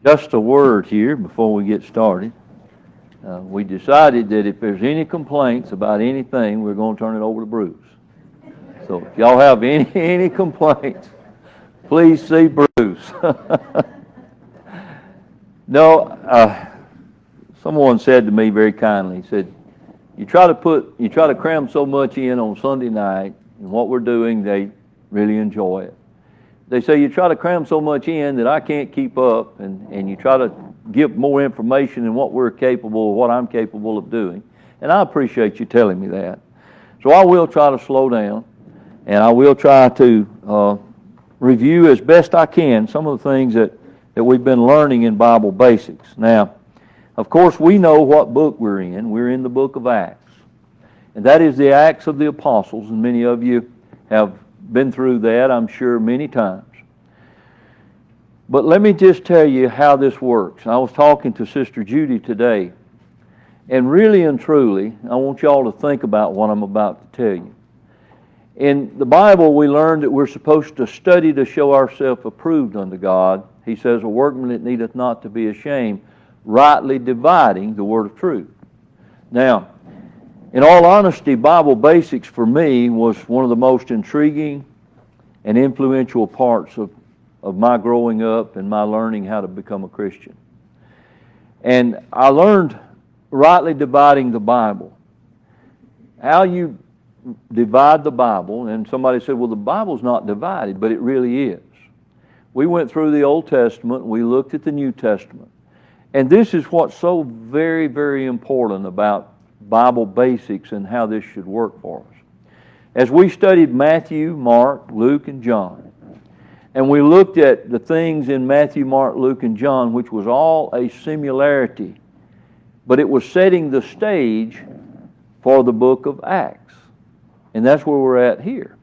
Just a word here before we get started. We decided that if there's any complaints about anything, we're going to turn it over to Bruce. So if y'all have any complaints, please see Bruce. No, someone said to me very kindly, he said, you try to cram so much in on Sunday night, and what we're doing, they really enjoy it. They say you try to cram so much in that I can't keep up, and you try to give more information than what we're capable of, what I'm capable of doing. And I appreciate you telling me that. So I will try to slow down, and I will try to review as best I can some of the things that we've been learning in Bible Basics. Now, of course, we know what book we're in. We're in the book of Acts. And that is the Acts of the Apostles, and many of you have been through that, I'm sure, many times. But let me just tell you how this works. I was talking to Sister Judy today, and really and truly, I want y'all to think about what I'm about to tell you. In the Bible, we learn that we're supposed to study to show ourselves approved unto God. He says, a workman that needeth not to be ashamed, rightly dividing the word of truth. Now, in all honesty, Bible Basics for me was one of the most intriguing and influential parts of my growing up and my learning how to become a Christian. And I learned rightly dividing the Bible. How you divide the Bible, and somebody said, well, the Bible's not divided, but it really is. We went through the Old Testament, we looked at the New Testament. And this is what's so very, very important about Bible Basics and how this should work for us. As we studied Matthew, Mark, Luke, and John, and we looked at the things in Matthew, Mark, Luke, and John, which was all a similarity, but it was setting the stage for the book of Acts. And that's where we're at here.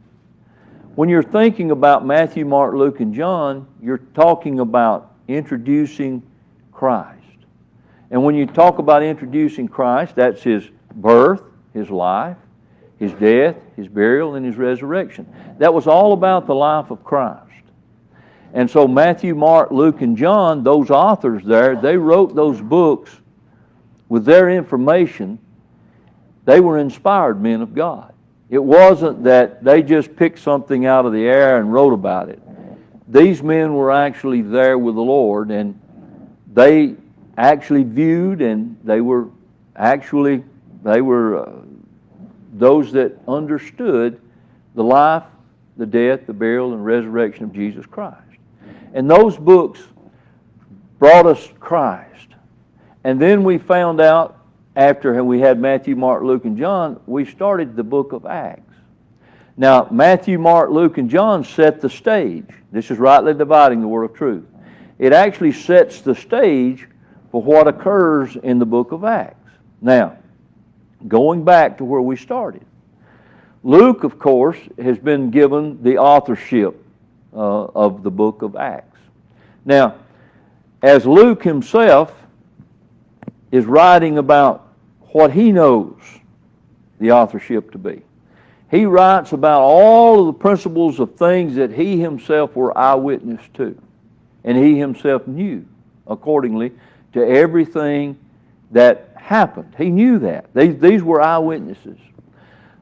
When you're thinking about Matthew, Mark, Luke, and John, you're talking about introducing Christ. And when you talk about introducing Christ, that's His birth, His life, His death, His burial, and His resurrection. That was all about the life of Christ. And so Matthew, Mark, Luke, and John, those authors there, they wrote those books with their information. They were inspired men of God. It wasn't that they just picked something out of the air and wrote about it. These men were actually there with the Lord, and they actually viewed, and they were those that understood the life, the death, the burial, and resurrection of Jesus Christ. And those books brought us Christ. And then we found out, after we had Matthew, Mark, Luke, and John, we started the book of Acts. Now, Matthew, Mark, Luke, and John set the stage. This is rightly dividing the word of truth. It actually sets the stage for what occurs in the book of Acts. Now, going back to where we started. Luke, of course, has been given the authorship of the book of Acts. Now, as Luke himself is writing about what he knows the authorship to be, he writes about all of the principles of things that he himself were eyewitness to, and he himself knew accordingly to everything that happened. He knew that. These were eyewitnesses.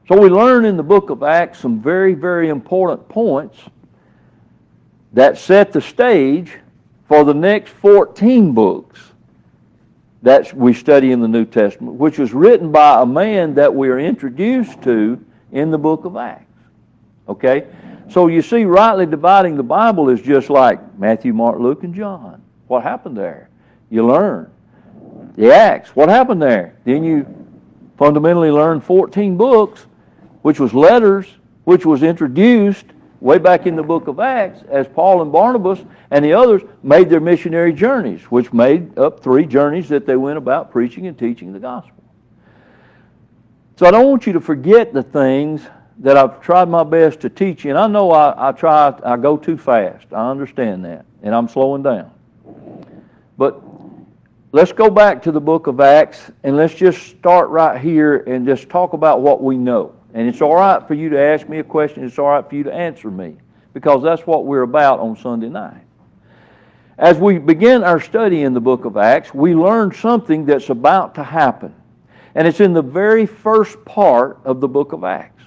So we learn in the book of Acts some very, very important points that set the stage for the next 14 books that we study in the New Testament, which was written by a man that we are introduced to in the book of Acts. Okay? So you see, rightly dividing the Bible is just like Matthew, Mark, Luke, and John. What happened there? You learn. The Acts, what happened there? Then you fundamentally learn 14 books, which was letters, which was introduced way back in the book of Acts as Paul and Barnabas and the others made their missionary journeys, which made up 3 journeys that they went about preaching and teaching the gospel. So I don't want you to forget the things that I've tried my best to teach you. And I know I go too fast. I understand that. And I'm slowing down. But let's go back to the book of Acts and let's just start right here and just talk about what we know. And it's all right for you to ask me a question. It's all right for you to answer me, because that's what we're about on Sunday night. As we begin our study in the book of Acts, we learn something that's about to happen. And it's in the very first part of the book of Acts.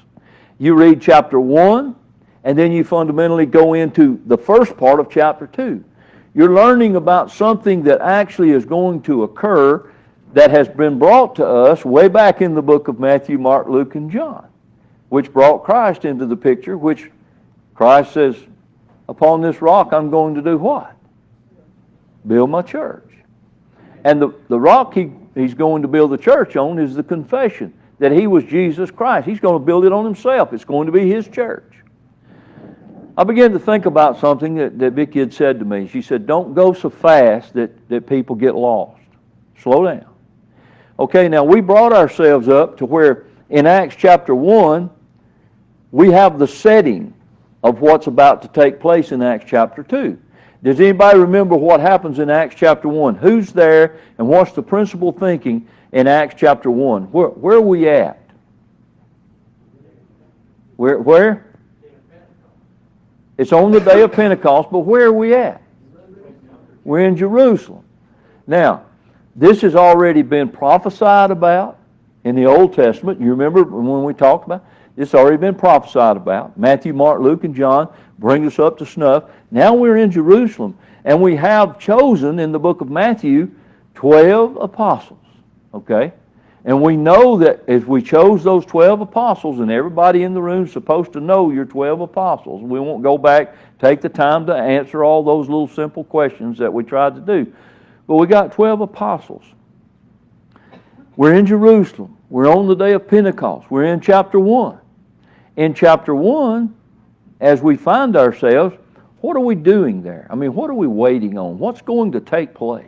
You read chapter 1, and then you fundamentally go into the first part of chapter 2. You're learning about something that actually is going to occur that has been brought to us way back in the book of Matthew, Mark, Luke, and John, which brought Christ into the picture, which Christ says, upon this rock I'm going to do what? Build my church. And the rock he's going to build the church on is the confession that he was Jesus Christ. He's going to build it on himself. It's going to be his church. I began to think about something that Vicki had said to me. She said, don't go so fast that people get lost. Slow down. Okay, now we brought ourselves up to where in Acts chapter 1, we have the setting of what's about to take place in Acts chapter 2. Does anybody remember what happens in Acts chapter 1? Who's there and what's the principal thinking in Acts chapter 1? Where are we at? Where? It's on the day of Pentecost, but where are we at? We're in Jerusalem. Now, this has already been prophesied about in the Old Testament. You remember when we talked about it? It's already been prophesied about. Matthew, Mark, Luke, and John bring us up to snuff. Now we're in Jerusalem, and we have chosen in the book of Matthew 12 apostles. Okay? And we know that if we chose those 12 apostles, and everybody in the room is supposed to know your 12 apostles, we won't go back, take the time to answer all those little simple questions that we tried to do. But we got 12 apostles. We're in Jerusalem. We're on the day of Pentecost. We're in chapter 1. In chapter 1, as we find ourselves, what are we doing there? I mean, what are we waiting on? What's going to take place?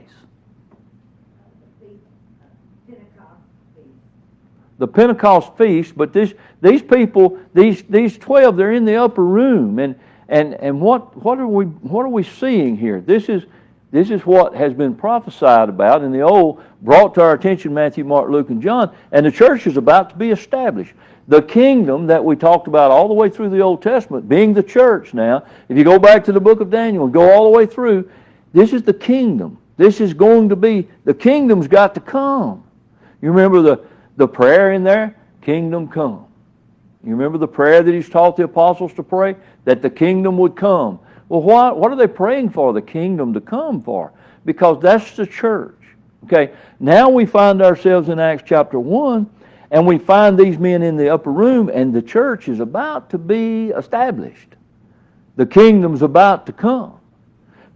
The Pentecost feast, but these people, these 12, they're in the upper room, and what are we seeing here? This is what has been prophesied about in the old, brought to our attention Matthew, Mark, Luke, and John, and the church is about to be established. The kingdom that we talked about all the way through the Old Testament, being the church now, if you go back to the book of Daniel and go all the way through, this is the kingdom. This is going to be, the kingdom's got to come. You remember the prayer in there? Kingdom come. You remember the prayer that he's taught the apostles to pray? That the kingdom would come. Well, what are they praying for the kingdom to come for? Because that's the church. Okay, now we find ourselves in Acts chapter 1, and we find these men in the upper room, and the church is about to be established. The kingdom's about to come.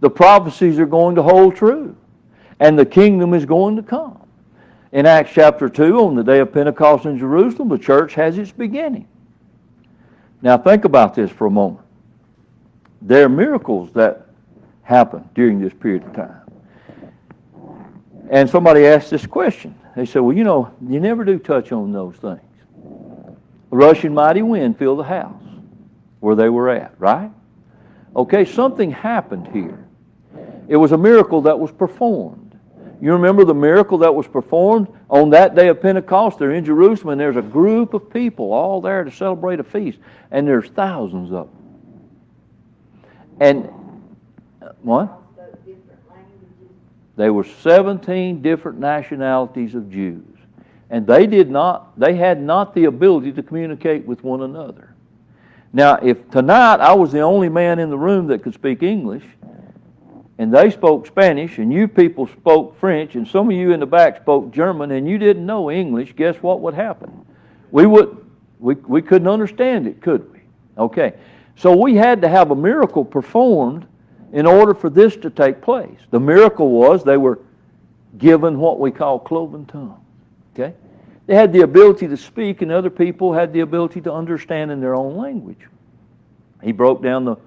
The prophecies are going to hold true, and the kingdom is going to come. In Acts chapter 2, on the day of Pentecost in Jerusalem, the church has its beginning. Now think about this for a moment. There are miracles that happen during this period of time. And somebody asked this question. They said, well, you never do touch on those things. A rushing mighty wind filled the house where they were at, right? Okay, something happened here. It was a miracle that was performed. You remember the miracle that was performed on that day of Pentecost? They're in Jerusalem, and there's a group of people all there to celebrate a feast, and there's thousands of them. And what? There were 17 different nationalities of Jews. And they had not the ability to communicate with one another. Now, if tonight I was the only man in the room that could speak English, and they spoke Spanish, and you people spoke French, and some of you in the back spoke German, and you didn't know English, guess what would happen? We couldn't understand it, could we? Okay. So we had to have a miracle performed in order for this to take place. The miracle was they were given what we call cloven tongues. Okay? They had the ability to speak, and other people had the ability to understand in their own language. He broke down the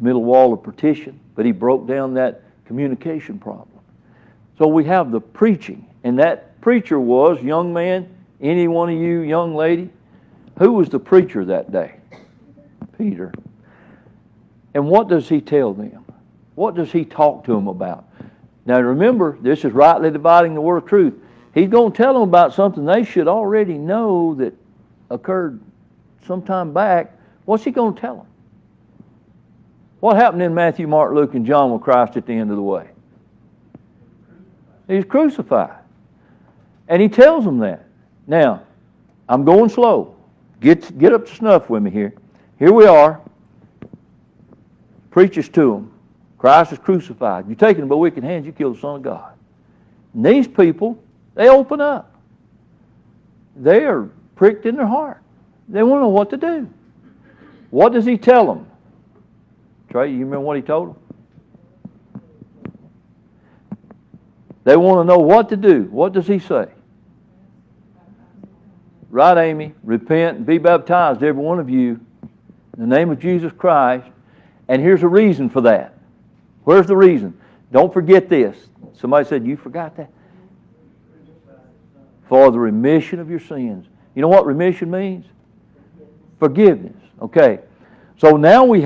middle wall of partition, but he broke down that communication problem. So we have the preaching, and that preacher was, young man, any one of you young lady, who was the preacher that day? Peter. And what does he tell them? What does he talk to them about? Now remember, this is rightly dividing the word of truth. He's going to tell them about something they should already know that occurred some time back. What's he going to tell them? What happened in Matthew, Mark, Luke, and John with Christ at the end of the way? He's crucified. And he tells them that. Now, I'm going slow. Get up to snuff with me here. Here we are. Preaches to them. Christ is crucified. You're taken by wicked hands, you kill the Son of God. And these people, they open up. They are pricked in their heart. They want to know what to do. What does he tell them? Trey, you remember what he told them? They want to know what to do. What does he say? Right, Amy? Repent and be baptized, every one of you, in the name of Jesus Christ. And here's a reason for that. Where's the reason? Don't forget this. Somebody said, you forgot that? For the remission of your sins. You know what remission means? Forgiveness. Okay. So now we've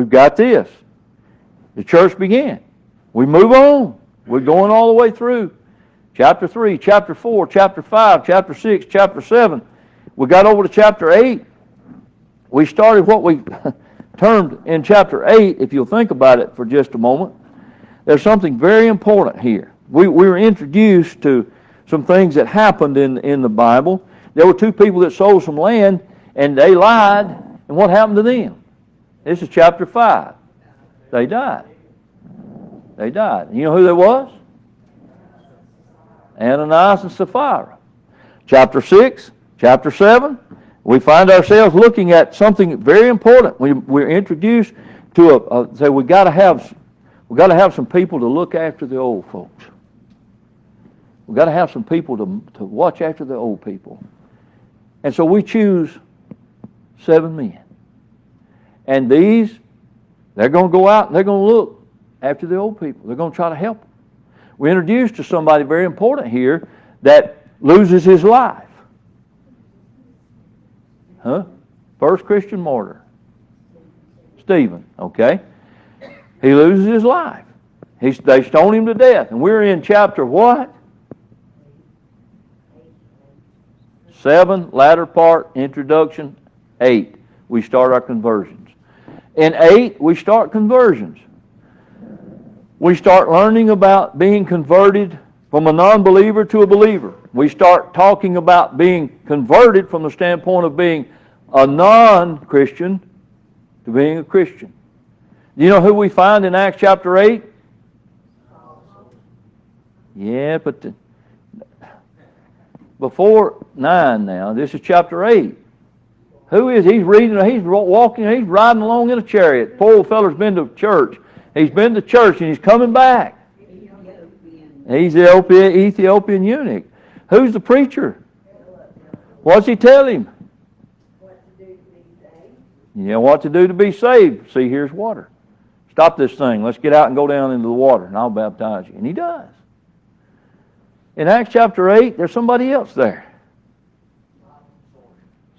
got this. The church began. We move on. We're going all the way through. Chapter 3, chapter 4, chapter 5, chapter 6, chapter 7. We got over to chapter 8. We started what we termed in chapter 8, if you'll think about it for just a moment. There's something very important here. We were introduced to some things that happened in the Bible. There were two people that sold some land, and they lied, and what happened to them? This is chapter 5. They died. They died. You know who they was? Ananias and Sapphira. Chapter 6, chapter 7, we find ourselves looking at something very important. We're introduced to say we got to have some people to look after the old folks. We've got to have some people to watch after the old people. And so we choose 7 men. And they're going to go out and they're going to look after the old people. They're going to try to help them. We're introduced to somebody very important here that loses his life. First Christian martyr. Stephen, okay? He loses his life. They stone him to death. And we're in chapter what? 7, latter part, introduction, 8. We start our conversions. In 8, we start conversions. We start learning about being converted from a non-believer to a believer. We start talking about being converted from the standpoint of being a non-Christian to being a Christian. Do you know who we find in Acts chapter 8? Yeah, but before 9 now, this is chapter 8. Who is he? He's reading, he's walking, he's riding along in a chariot. Poor old feller's been to church. He's been to church and he's coming back. He's the Ethiopian eunuch. Who's the preacher? What's he tell him? What to do to be saved. Yeah, what to do to be saved. See, here's water. Stop this thing. Let's get out and go down into the water and I'll baptize you. And he does. In Acts chapter 8, there's somebody else there.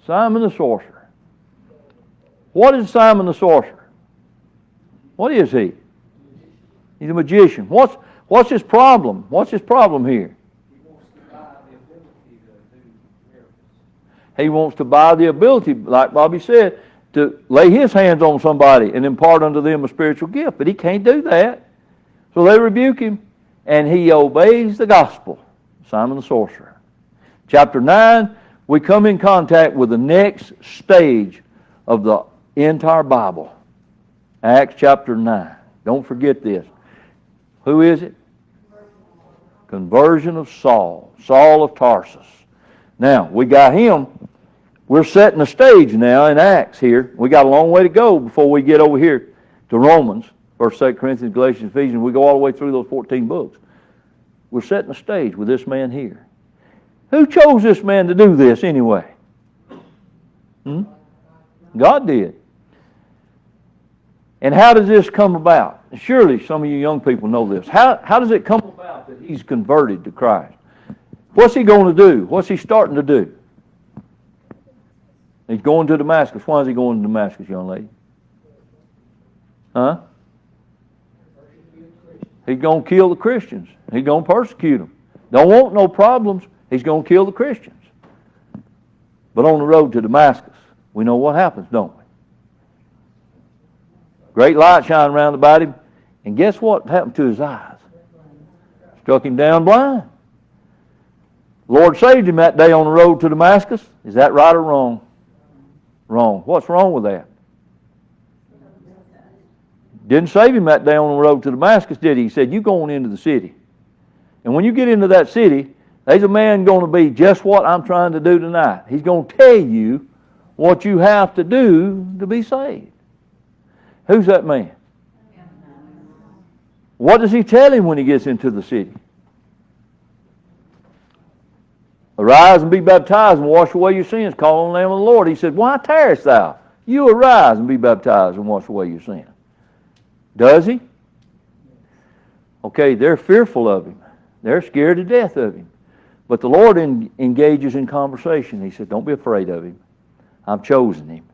Simon the sorcerer. What is Simon the sorcerer? What is he? He's a magician. What's his problem? What's his problem here? He wants to buy the ability, like Bobby said, to lay his hands on somebody and impart unto them a spiritual gift. But he can't do that. So they rebuke him, and he obeys the gospel. Simon the sorcerer. Chapter 9, we come in contact with the next stage of the entire Bible. Acts chapter 9. Don't forget this. Who is it? Conversion of Saul. Saul of Tarsus. Now, we got him. We're setting the stage now in Acts here. We got a long way to go before we get over here to Romans, 1st, 2 Corinthians, Galatians, Ephesians. We go all the way through those 14 books. We're setting the stage with this man here. Who chose this man to do this anyway? God did. And how does this come about? Surely some of you young people know this. How does it come about that he's converted to Christ? What's he going to do? What's he starting to do? He's going to Damascus. Why is he going to Damascus, young lady? Huh? He's going to kill the Christians. He's going to persecute them. Don't want no problems. He's going to kill the Christians. But on the road to Damascus, we know what happens, don't we? Great light shining around about him. And guess what happened to his eyes? Struck him down blind. The Lord saved him that day on the road to Damascus. Is that right or wrong? Wrong. What's wrong with that? Didn't save him that day on the road to Damascus, did he? He said, you going into the city. And when you get into that city, there's a man going to be just what I'm trying to do tonight. He's going to tell you what you have to do to be saved. Who's that man? What does he tell him when he gets into the city? Arise and be baptized and wash away your sins. Call on the name of the Lord. He said, why tarriest thou? You arise and be baptized and wash away your sins. Does he? Okay, they're fearful of him. They're scared to death of him. But the Lord engages in conversation. He said, don't be afraid of him. I've chosen him.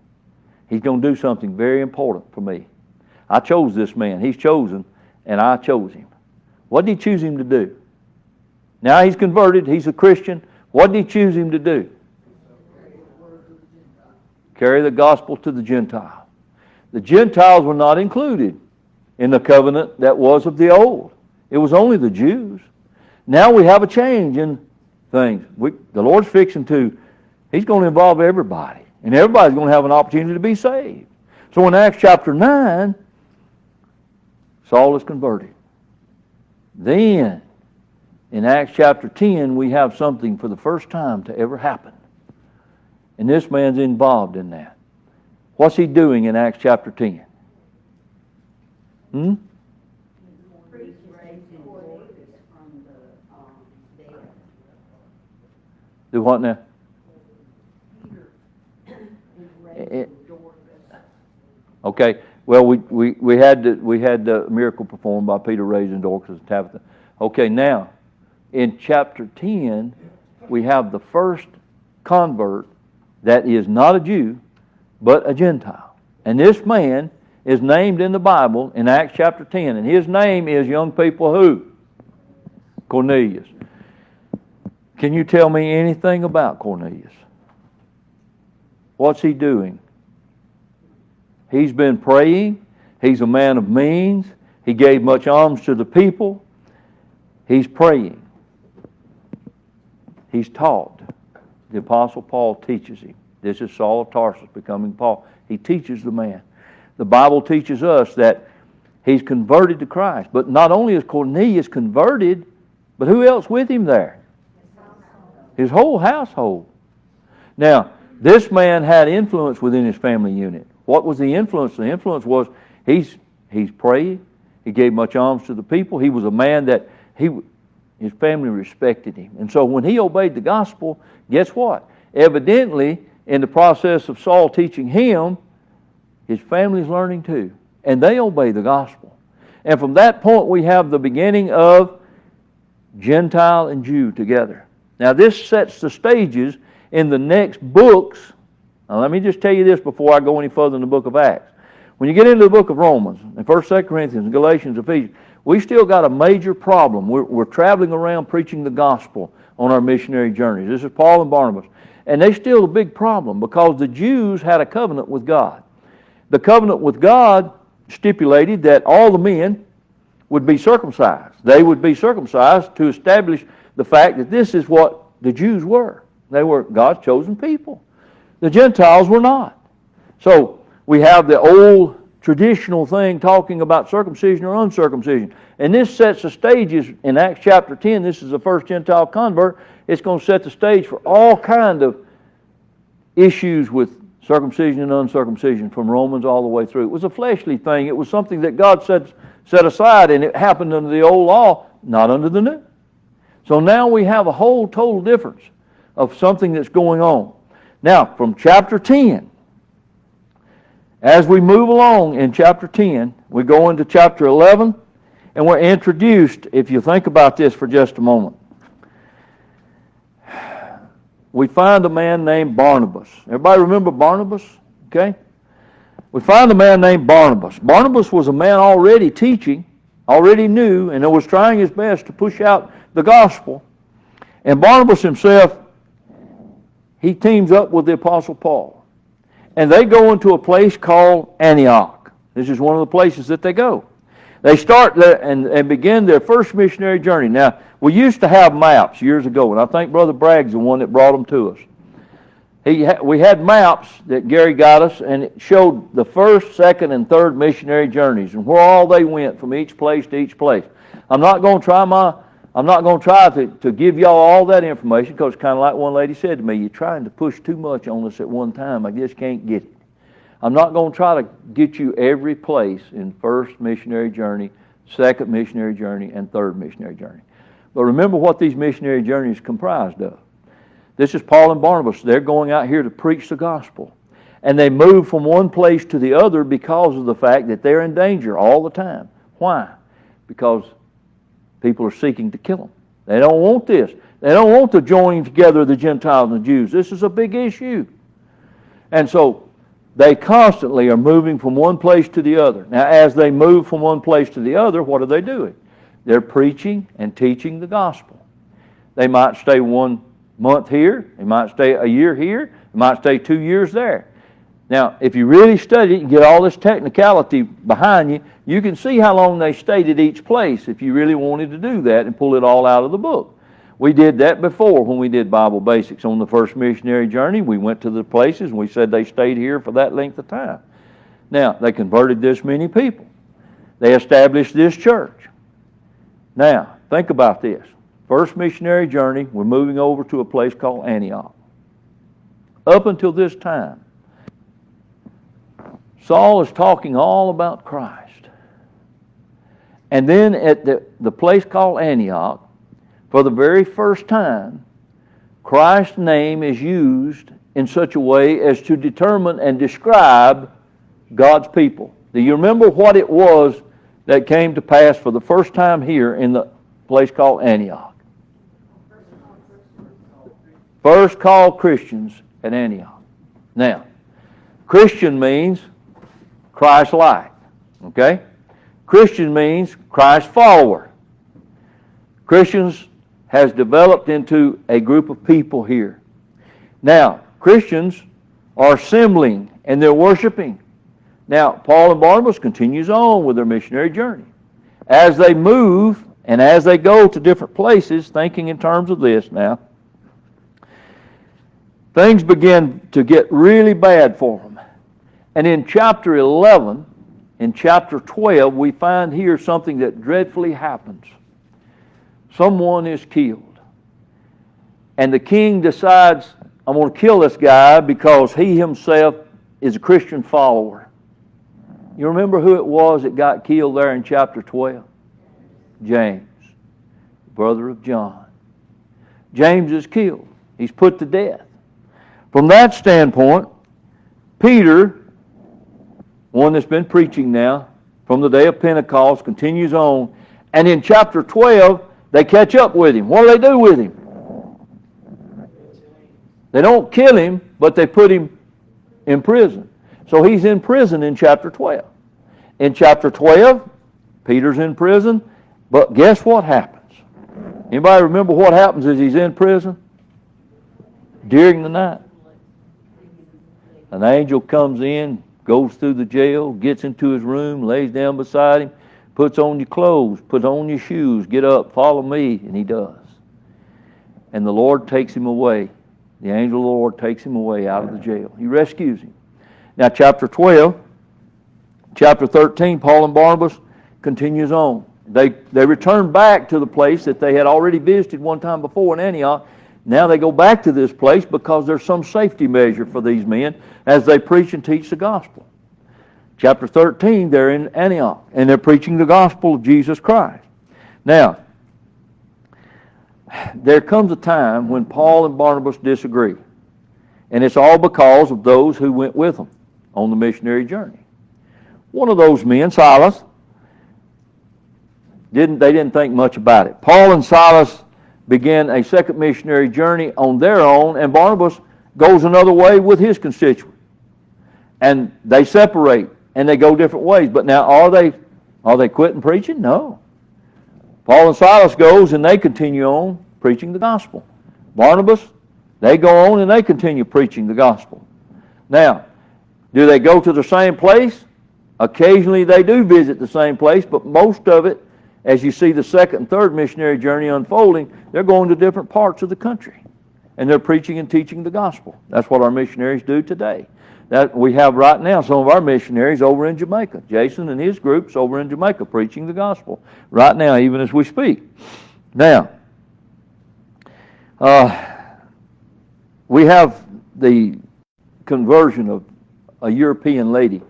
He's going to do something very important for me. I chose this man. He's chosen, and I chose him. What did he choose him to do? Now he's converted. He's a Christian. What did he choose him to do? Carry the gospel to the Gentile. The Gentiles were not included in the covenant that was of the old. It was only the Jews. Now we have a change in things. The Lord's fixing to, He's going to involve everybody. And everybody's going to have an opportunity to be saved. So in Acts chapter 9, Saul is converted. Then, in Acts chapter 10, we have something for the first time to ever happen. And this man's involved in that. What's he doing in Acts chapter 10? Do what now? Okay. Well, we had the miracle performed by Peter raising Dorcas and Tabitha. Okay. Now, in chapter 10, we have the first convert that is not a Jew, but a Gentile. And this man is named in the Bible in Acts chapter 10. And his name is, young people, who? Cornelius. Can you tell me anything about Cornelius? What's he doing? He's been praying. He's a man of means. He gave much alms to the people. He's praying. He's taught. The Apostle Paul teaches him. This is Saul of Tarsus becoming Paul. He teaches the man. The Bible teaches us that he's converted to Christ. But not only is Cornelius converted, but who else with him there? His whole household. Now, this man had influence within his family unit. What was the influence? The influence was he's praying. He gave much alms to the people. He was a man that his family respected him. And so when he obeyed the gospel, guess what? Evidently, in the process of Saul teaching him, his family's learning too. And they obey the gospel. And from that point, we have the beginning of Gentile and Jew together. Now, this sets the stages in the next books. Now, let me just tell you this before I go any further in the book of Acts. When you get into the book of Romans, and 1st, 2nd Corinthians, Galatians, Ephesians, we still got a major problem. We're traveling around preaching the gospel on our missionary journeys. This is Paul and Barnabas. And they still a big problem because the Jews had a covenant with God. The covenant with God stipulated that all the men would be circumcised. They would be circumcised to establish the fact that this is what the Jews were. They were God's chosen people. The Gentiles were not. So we have the old traditional thing talking about circumcision or uncircumcision. And this sets the stages in Acts chapter 10. This is the first Gentile convert. It's going to set the stage for all kind of issues with circumcision and uncircumcision from Romans all the way through. It was a fleshly thing. It was something that God set aside, and it happened under the old law, not under the new. So now we have a whole total difference of something that's going on. Now, from chapter 10, as we move along in chapter 10, we go into chapter 11, and we're introduced, if you think about this for just a moment. We find a man named Barnabas. Everybody remember Barnabas? Okay? We find a man named Barnabas. Barnabas was a man already teaching, already knew, and was trying his best to push out the gospel. And Barnabas himself, he teams up with the Apostle Paul. And they go into a place called Antioch. This is one of the places that they go. They start there and begin their first missionary journey. Now, we used to have maps years ago, and I think Brother Bragg's the one that brought them to us. We had maps that Gary got us, and it showed the first, second, and third missionary journeys and where all they went from each place to each place. I'm not going to try to give y'all all that information, because it's kind of like one lady said to me, you're trying to push too much on us at one time. I just can't get it. I'm not going to try to get you every place in first missionary journey, second missionary journey, and third missionary journey. But remember what these missionary journeys comprised of. This is Paul and Barnabas. They're going out here to preach the gospel. And they move from one place to the other because of the fact that they're in danger all the time. Why? Because people are seeking to kill them. They don't want this. They don't want the joining together of the Gentiles and the Jews. This is a big issue. And so they constantly are moving from one place to the other. Now, as they move from one place to the other, what are they doing? They're preaching and teaching the gospel. They might stay 1 month here. They might stay a year here. They might stay 2 years there. Now, if you really study it and get all this technicality behind you, you can see how long they stayed at each place if you really wanted to do that and pull it all out of the book. We did that before when we did Bible Basics. On the first missionary journey, we went to the places and we said they stayed here for that length of time. Now, they converted this many people. They established this church. Now, think about this. First missionary journey, we're moving over to a place called Antioch. Up until this time, Saul is talking all about Christ. And then at the place called Antioch, for the very first time, Christ's name is used in such a way as to determine and describe God's people. Do you remember what it was that came to pass for the first time here in the place called Antioch? First called Christians at Antioch. Now, Christian means Christ-like. Okay? Christian means Christ follower. Christians has developed into a group of people here. Now, Christians are assembling and they're worshiping. Now, Paul and Barnabas continues on with their missionary journey. As they move and as they go to different places, thinking in terms of this now, things begin to get really bad for them. And in chapter 11, in chapter 12, we find here something that dreadfully happens. Someone is killed. And the king decides, I'm going to kill this guy because he himself is a Christian follower. You remember who it was that got killed there in chapter 12? James, brother of John. James is killed. He's put to death. From that standpoint, Peter, one that's been preaching now from the day of Pentecost, continues on. And in chapter 12, they catch up with him. What do they do with him? They don't kill him, but they put him in prison. So he's in prison in chapter 12. In chapter 12, Peter's in prison, but guess what happens? Anybody remember what happens as he's in prison? During the night, an angel comes in, goes through the jail, gets into his room, lays down beside him, puts on your clothes, puts on your shoes, get up, follow me, and he does. And the Lord takes him away. The angel of the Lord takes him away out of the jail. He rescues him. Now, chapter 12, chapter 13, Paul and Barnabas continues on. They return back to the place that they had already visited one time before in Antioch. Now they go back to this place because there's some safety measure for these men as they preach and teach the gospel. Chapter 13, they're in Antioch, and they're preaching the gospel of Jesus Christ. Now, there comes a time when Paul and Barnabas disagree, and it's all because of those who went with them on the missionary journey. One of those men, Silas, didn't think much about it. Paul and Silas began a second missionary journey on their own, and Barnabas goes another way with his constituent. And they separate, and they go different ways. But now, are they quitting preaching? No. Paul and Silas goes, and they continue on preaching the gospel. Barnabas, they go on, and they continue preaching the gospel. Now, do they go to the same place? Occasionally they do visit the same place, but most of it, as you see the second and third missionary journey unfolding, they're going to different parts of the country. And they're preaching and teaching the gospel. That's what our missionaries do today. That we have right now some of our missionaries over in Jamaica. Jason and his group's over in Jamaica preaching the gospel right now, even as we speak. Now, we have the conversion of a European lady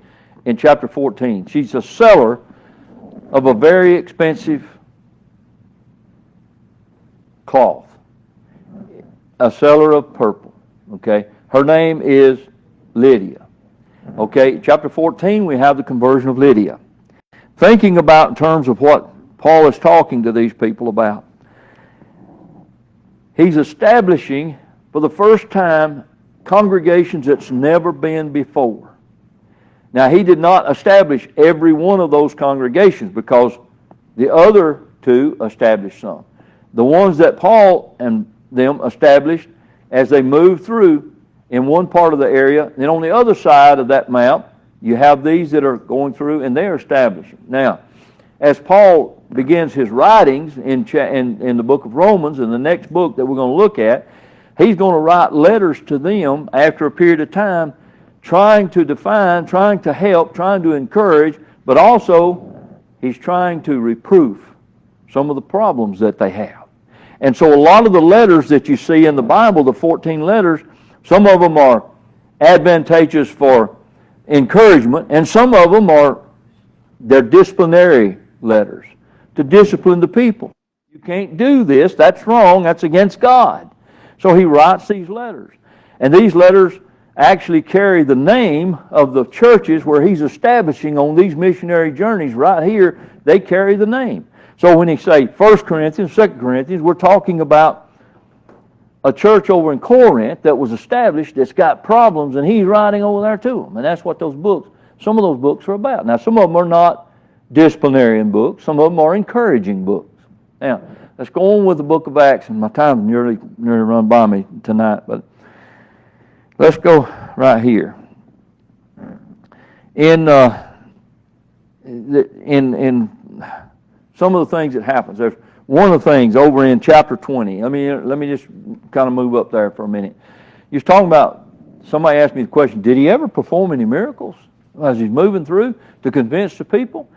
in chapter 14. She's a seller of a very expensive cloth, a seller of purple. Okay, her name is Lydia. Okay, chapter 14, we have the conversion of Lydia. Thinking about in terms of what Paul is talking to these people about, he's establishing for the first time congregations that's never been before. Now, he did not establish every one of those congregations because the other two established some. The ones that Paul and them established as they moved through in one part of the area, then on the other side of that map, you have these that are going through and they're establishing. Now, as Paul begins his writings in the book of Romans, in the next book that we're going to look at, he's going to write letters to them after a period of time, trying to define, trying to help, trying to encourage, but also he's trying to reproof some of the problems that they have. And so a lot of the letters that you see in the Bible, the 14 letters, some of them are advantageous for encouragement, and some of them they're disciplinary letters to discipline the people. You can't do this, that's wrong, that's against God. So he writes these letters. And these letters actually carry the name of the churches where he's establishing on these missionary journeys right here. They carry the name. So when he say 1 Corinthians, 2 Corinthians, we're talking about a church over in Corinth that was established that's got problems, and he's writing over there to them. And that's what those books, some of those books are about. Now, some of them are not disciplinarian books. Some of them are encouraging books. Now, let's go on with the book of Acts, and my time's nearly run by me tonight, but let's go right here. In some of the things that happens, there's one of the things over in chapter 20. Let me just kind of move up there for a minute. He was talking about, somebody asked me the question, did he ever perform any miracles as he's moving through to convince the people?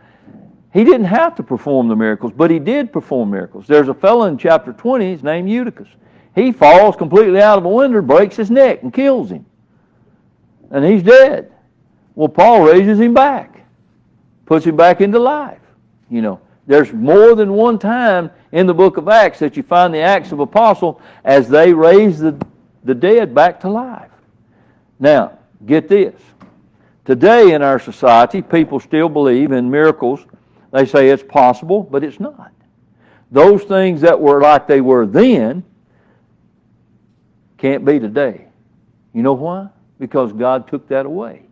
He didn't have to perform the miracles, but he did perform miracles. There's a fellow in chapter 20, his name Eutychus. He falls completely out of a window, breaks his neck, and kills him. And he's dead. Well, Paul raises him back, puts him back into life. You know, there's more than one time in the book of Acts that you find the Acts of Apostle as they raise the dead back to life. Now, get this. Today in our society, people still believe in miracles. They say it's possible, but it's not. Those things that were like they were then can't be today. You know why? Because God took that away.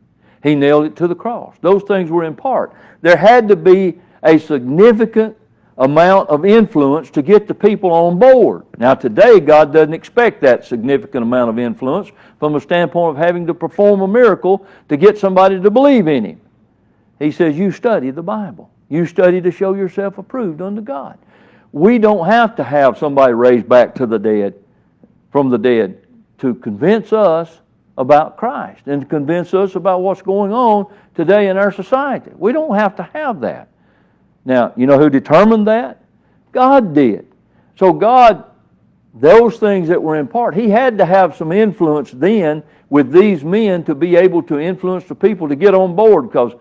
He nailed it to the cross. Those things were in part. There had to be a significant amount of influence to get the people on board. Now today, God doesn't expect that significant amount of influence from a standpoint of having to perform a miracle to get somebody to believe in Him. He says, you study the Bible. You study to show yourself approved unto God. We don't have to have somebody raised back to the dead, from the dead, to convince us about Christ and to convince us about what's going on today in our society. We don't have to have that. Now, you know who determined that? God did. So God, those things that were in part, He had to have some influence then with these men to be able to influence the people to get on board, because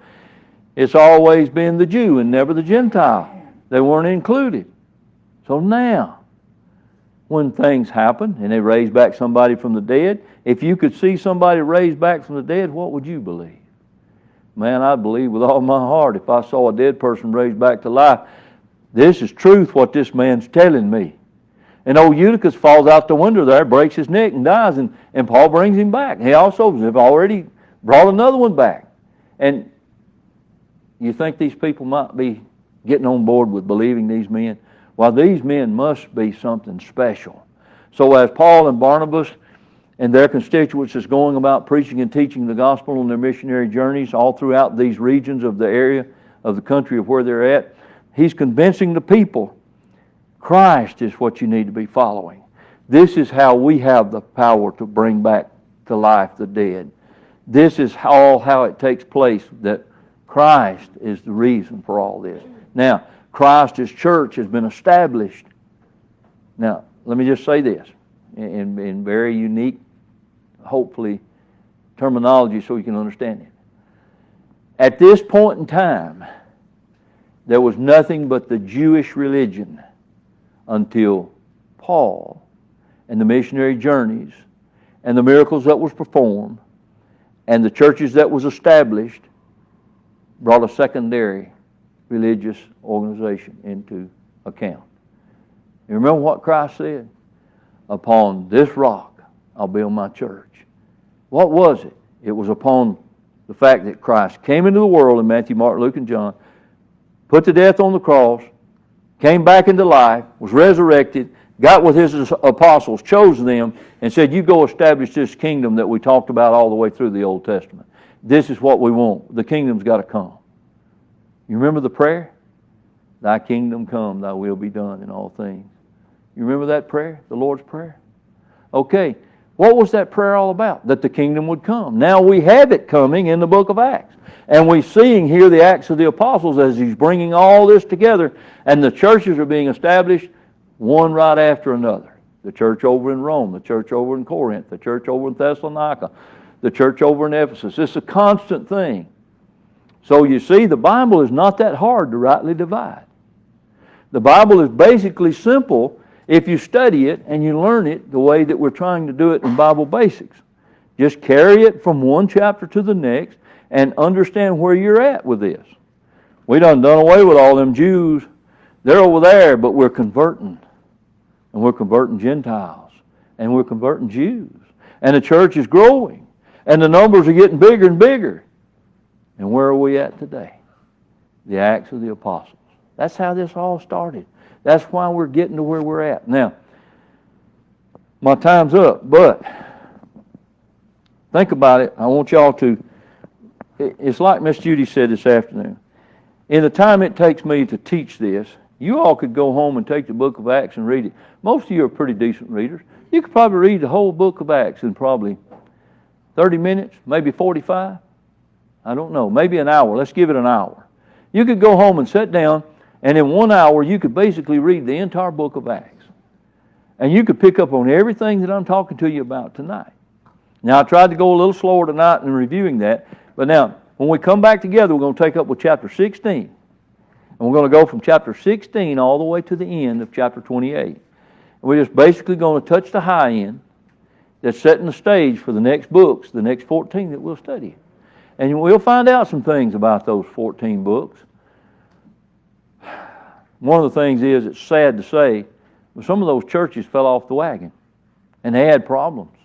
it's always been the Jew and never the Gentile. They weren't included. So now, when things happen and they raise back somebody from the dead, if you could see somebody raised back from the dead, what would you believe? Man, I'd believe with all my heart if I saw a dead person raised back to life. This is truth, what this man's telling me. And old Eutychus falls out the window there, breaks his neck and dies, and Paul brings him back. He also has already brought another one back. And you think these people might be getting on board with believing these men? Well, these men must be something special. So as Paul and Barnabas and their constituents is going about preaching and teaching the gospel on their missionary journeys all throughout these regions of the area of the country of where they're at. He's convincing the people Christ is what you need to be following. This is how we have the power to bring back to life the dead. This is how it takes place, that Christ is the reason for all this. Now, Christ, His church, has been established. Now, let me just say this in very unique, hopefully, terminology so you can understand it. At this point in time, there was nothing but the Jewish religion until Paul and the missionary journeys and the miracles that was performed and the churches that was established brought a secondary religious organization into account. You remember what Christ said? Upon this rock I'll build my church. What was it? It was upon the fact that Christ came into the world in Matthew, Mark, Luke, and John, put to death on the cross, came back into life, was resurrected, got with His apostles, chose them, and said, you go establish this kingdom that we talked about all the way through the Old Testament. This is what we want. The kingdom's got to come. You remember the prayer? Thy kingdom come, thy will be done in all things. You remember that prayer, the Lord's Prayer? Okay, what was that prayer all about? That the kingdom would come. Now we have it coming in the book of Acts. And we're seeing here the Acts of the Apostles as He's bringing all this together, and the churches are being established one right after another. The church over in Rome, the church over in Corinth, the church over in Thessalonica, the church over in Ephesus. It's a constant thing. So you see, the Bible is not that hard to rightly divide. The Bible is basically simple if you study it and you learn it the way that we're trying to do it in Bible Basics. Just carry it from one chapter to the next and understand where you're at with this. We done away with all them Jews. They're over there, but we're converting. And we're converting Gentiles. And we're converting Jews. And the church is growing. And the numbers are getting bigger and bigger. And where are we at today? The Acts of the Apostles. That's how this all started. That's why we're getting to where we're at. Now, my time's up, but think about it. I want y'all to, it's like Miss Judy said this afternoon. In the time it takes me to teach this, you all could go home and take the book of Acts and read it. Most of you are pretty decent readers. You could probably read the whole book of Acts in probably 30 minutes, maybe 45. I don't know, maybe an hour. Let's give it an hour. You could go home and sit down, and in 1 hour you could basically read the entire book of Acts. And you could pick up on everything that I'm talking to you about tonight. Now, I tried to go a little slower tonight in reviewing that, but now, when we come back together, we're going to take up with chapter 16. And we're going to go from chapter 16 all the way to the end of chapter 28. And we're just basically going to touch the high end that's setting the stage for the next books, the next 14 that we'll study. And we'll find out some things about those 14 books. One of the things is, it's sad to say, but some of those churches fell off the wagon. And they had problems.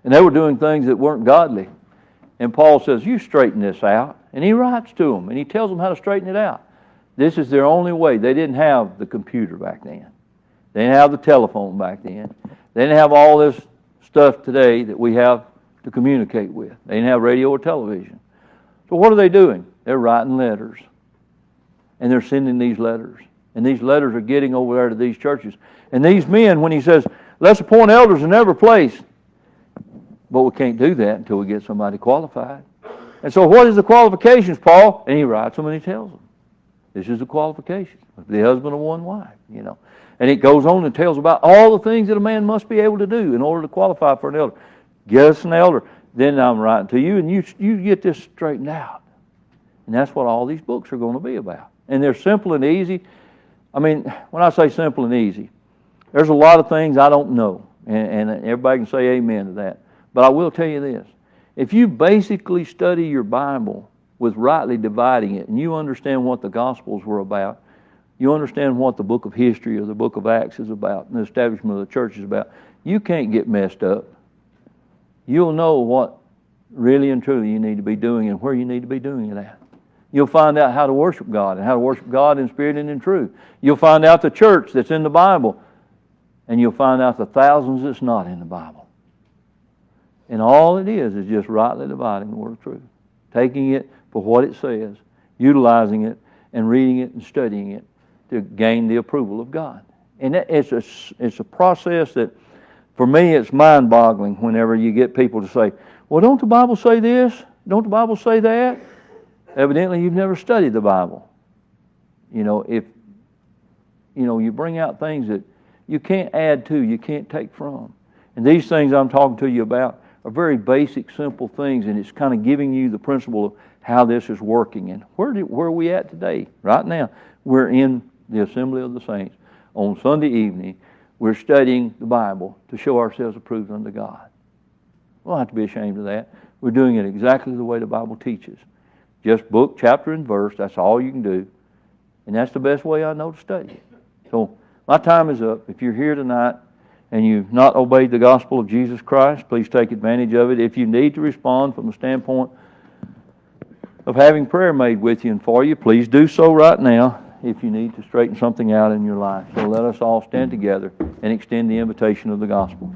And they were doing things that weren't godly. And Paul says, you straighten this out. And he writes to them, and he tells them how to straighten it out. This is their only way. They didn't have the computer back then. They didn't have the telephone back then. They didn't have all this stuff today that we have to communicate with. They didn't have radio or television. So what are they doing? They're writing letters. And they're sending these letters. And these letters are getting over there to these churches. And these men, when he says, let's appoint elders in every place, but we can't do that until we get somebody qualified. And so what is the qualifications, Paul? And he writes them and he tells them. This is the qualifications. The husband of one wife, you know. And it goes on and tells about all the things that a man must be able to do in order to qualify for an elder. Get us an elder. Then I'm writing to you, and you get this straightened out. And that's what all these books are going to be about. And they're simple and easy. I mean, when I say simple and easy, there's a lot of things I don't know. And everybody can say amen to that. But I will tell you this. If you basically study your Bible with rightly dividing it, and you understand what the Gospels were about, you understand what the book of history or the book of Acts is about, and the establishment of the church is about, you can't get messed up. You'll know what really and truly you need to be doing and where you need to be doing it at. You'll find out how to worship God and how to worship God in spirit and in truth. You'll find out the church that's in the Bible, and you'll find out the thousands that's not in the Bible. And all it is just rightly dividing the word of truth. Taking it for what it says, utilizing it, and reading it and studying it to gain the approval of God. And it's a process that, for me, it's mind-boggling whenever you get people to say, well, don't the Bible say this? Don't the Bible say that? Evidently, you've never studied the Bible. If you bring out things that you can't add to, you can't take from. And these things I'm talking to you about are very basic, simple things, and it's kind of giving you the principle of how this is working. And where are we at today? Right now, we're in the Assembly of the Saints. On Sunday evening, we're studying the Bible to show ourselves approved unto God. We don't have to be ashamed of that. We're doing it exactly the way the Bible teaches. Just book, chapter, and verse. That's all you can do. And that's the best way I know to study it. So my time is up. If you're here tonight and you've not obeyed the gospel of Jesus Christ, please take advantage of it. If you need to respond from the standpoint of having prayer made with you and for you, please do so right now if you need to straighten something out in your life. So let us all stand together and extend the invitation of the gospel.